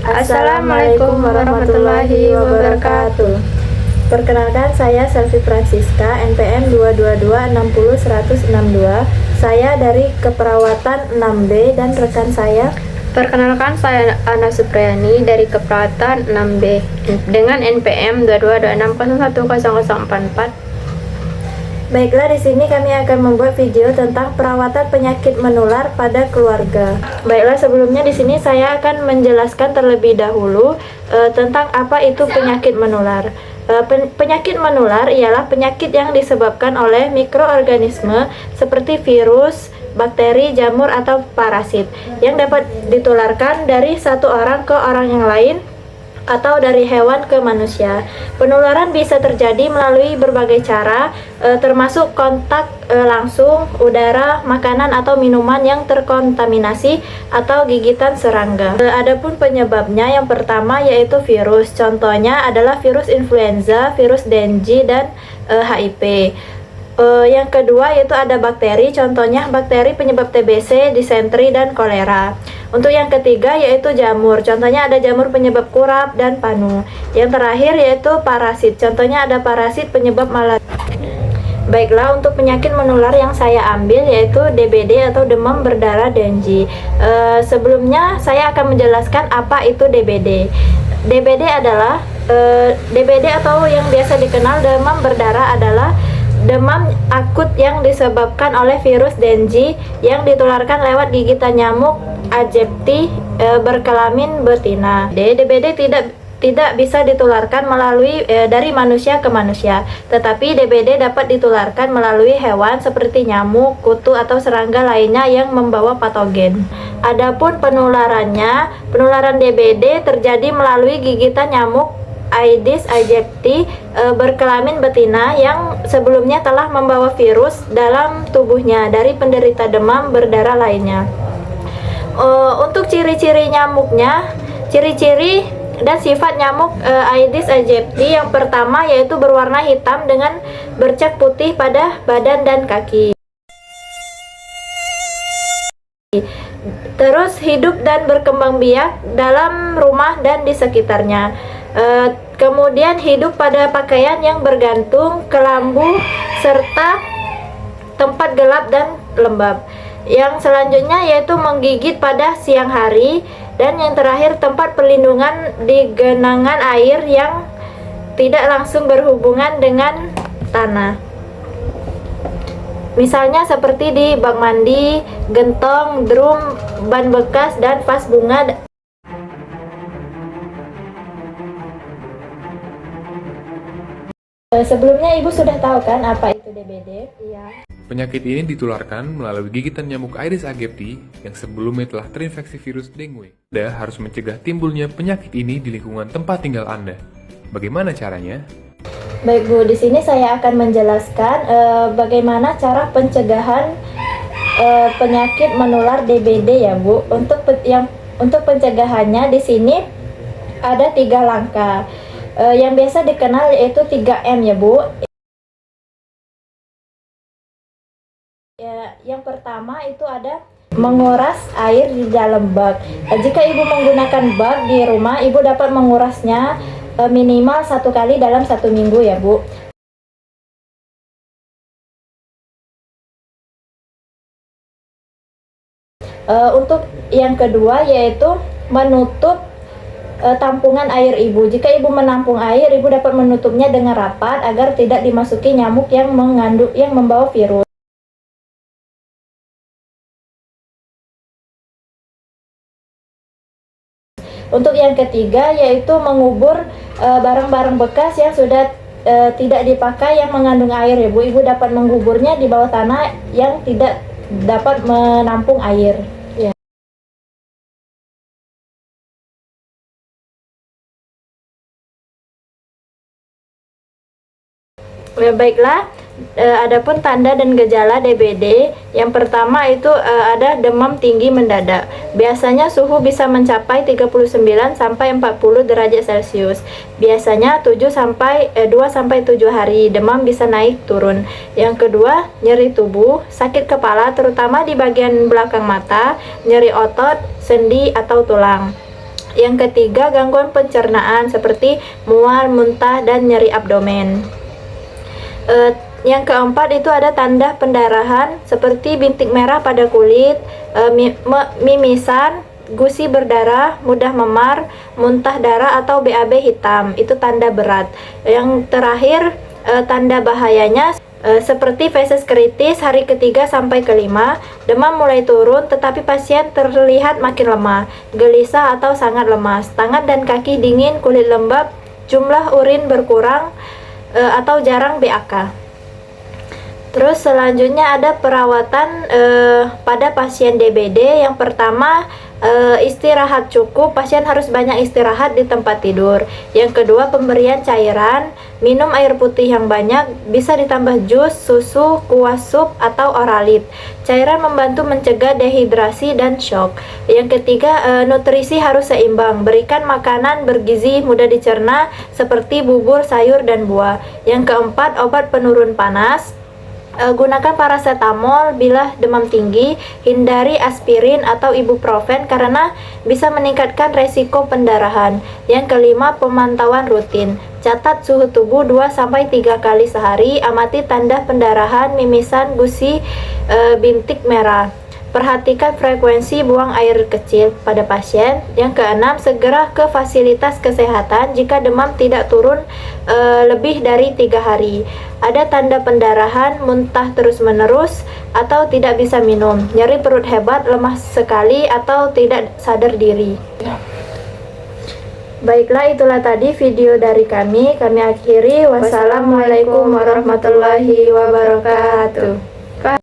Assalamualaikum warahmatullahi wabarakatuh. Perkenalkan, saya Selvi Francisca, NPM 222600162. Saya dari Keperawatan 6B dan rekan saya. Perkenalkan, saya Ana Supriyani dari Keperawatan 6B dengan NPM 222601004. Baiklah, di sini kami akan membuat video tentang perawatan penyakit menular pada keluarga. Baiklah, sebelumnya di sini saya akan menjelaskan terlebih dahulu tentang apa itu penyakit menular. Penyakit menular ialah penyakit yang disebabkan oleh mikroorganisme seperti virus, bakteri, jamur, atau parasit yang dapat ditularkan dari satu orang ke orang yang lain atau dari hewan ke manusia. Penularan bisa terjadi melalui berbagai cara, termasuk kontak langsung, udara, makanan atau minuman yang terkontaminasi, atau gigitan serangga. Adapun penyebabnya, yang pertama yaitu virus. Contohnya adalah virus influenza, virus Dengue, dan HIV. Yang kedua yaitu ada bakteri, contohnya bakteri penyebab TBC, disentri, dan kolera. Untuk yang ketiga yaitu jamur, contohnya ada jamur penyebab kurap dan panu. Yang terakhir yaitu parasit, contohnya ada parasit penyebab malaria. Baiklah, untuk penyakit menular yang saya ambil yaitu DBD atau demam berdarah Dengue. Sebelumnya saya akan menjelaskan apa itu DBD. DBD adalah DBD atau yang biasa dikenal demam berdarah adalah demam akut yang disebabkan oleh virus Dengue yang ditularkan lewat gigitan nyamuk Aegypti berkelamin betina. DBD tidak bisa ditularkan melalui dari manusia ke manusia, tetapi DBD dapat ditularkan melalui hewan seperti nyamuk, kutu, atau serangga lainnya yang membawa patogen. Adapun penularan DBD terjadi melalui gigitan nyamuk Aedes aegypti berkelamin betina yang sebelumnya telah membawa virus dalam tubuhnya dari penderita demam berdarah lainnya. Untuk ciri-ciri nyamuknya, ciri-ciri dan sifat nyamuk Aedes aegypti yang pertama yaitu berwarna hitam dengan bercak putih pada badan dan kaki. Terus hidup dan berkembang biak dalam rumah dan di sekitarnya. Kemudian hidup pada pakaian yang bergantung, kelambu, serta tempat gelap dan lembab. Yang selanjutnya yaitu menggigit pada siang hari. Dan yang terakhir tempat perlindungan di genangan air yang tidak langsung berhubungan dengan tanah. Misalnya seperti di bak mandi, gentong, drum, ban bekas, dan vas bunga. Sebelumnya Ibu sudah tahu kan apa itu DBD? Iya. Penyakit ini ditularkan melalui gigitan nyamuk Aedes aegypti yang sebelumnya telah terinfeksi virus dengue. Anda harus mencegah timbulnya penyakit ini di lingkungan tempat tinggal Anda. Bagaimana caranya? Baik Bu, di sini saya akan menjelaskan bagaimana cara pencegahan penyakit menular DBD ya Bu. Untuk pencegahannya di sini ada 3 langkah. Yang biasa dikenal yaitu 3M ya Bu. Yang pertama itu ada menguras air di dalam bak. Jika Ibu menggunakan bak di rumah, Ibu dapat mengurasnya minimal 1 kali dalam 1 minggu ya Bu. Untuk yang kedua yaitu menutup tampungan air Ibu. Jika Ibu menampung air, Ibu dapat menutupnya dengan rapat agar tidak dimasuki nyamuk yang membawa virus. Untuk yang ketiga yaitu mengubur barang-barang bekas yang sudah tidak dipakai yang mengandung air ya Bu. Ibu dapat menguburnya di bawah tanah yang tidak dapat menampung air. Ya. Baiklah, adapun tanda dan gejala DBD, yang pertama itu ada demam tinggi mendadak. Biasanya suhu bisa mencapai 39 sampai 40 derajat Celcius. Biasanya 2 sampai 7 hari demam bisa naik turun. Yang kedua, nyeri tubuh, sakit kepala terutama di bagian belakang mata, nyeri otot, sendi atau tulang. Yang ketiga, gangguan pencernaan seperti mual, muntah, dan nyeri abdomen. Yang keempat itu ada tanda pendarahan seperti bintik merah pada kulit, mimisan, gusi berdarah, mudah memar, muntah darah atau BAB hitam. Itu tanda berat. Yang terakhir, tanda bahayanya seperti feses kritis hari ketiga sampai kelima, demam mulai turun tetapi pasien terlihat makin lemah, gelisah atau sangat lemas, tangan dan kaki dingin, kulit lembab, jumlah urin berkurang atau jarang BAK. Terus selanjutnya ada perawatan pada pasien DBD. Yang pertama, istirahat cukup, pasien harus banyak istirahat di tempat tidur. Yang kedua, pemberian cairan, minum air putih yang banyak, bisa ditambah jus, susu, kuah sup, atau oralit. Cairan membantu mencegah dehidrasi dan shock. Yang ketiga, nutrisi harus seimbang, berikan makanan bergizi mudah dicerna seperti bubur, sayur, dan buah. Yang keempat, obat penurun panas. Gunakan paracetamol bila demam tinggi, hindari aspirin atau ibuprofen karena bisa meningkatkan resiko pendarahan. Yang kelima, pemantauan rutin. Catat suhu tubuh 2-3 kali sehari, amati tanda pendarahan, mimisan, gusi, bintik merah. Perhatikan frekuensi buang air kecil pada pasien. Yang keenam, segera ke fasilitas kesehatan jika demam tidak turun lebih dari 3 hari. Ada tanda pendarahan, muntah terus-menerus, atau tidak bisa minum, nyeri perut hebat, lemah sekali, atau tidak sadar diri. Baiklah, itulah tadi video dari kami. Kami akhiri. Wassalamualaikum warahmatullahi wabarakatuh.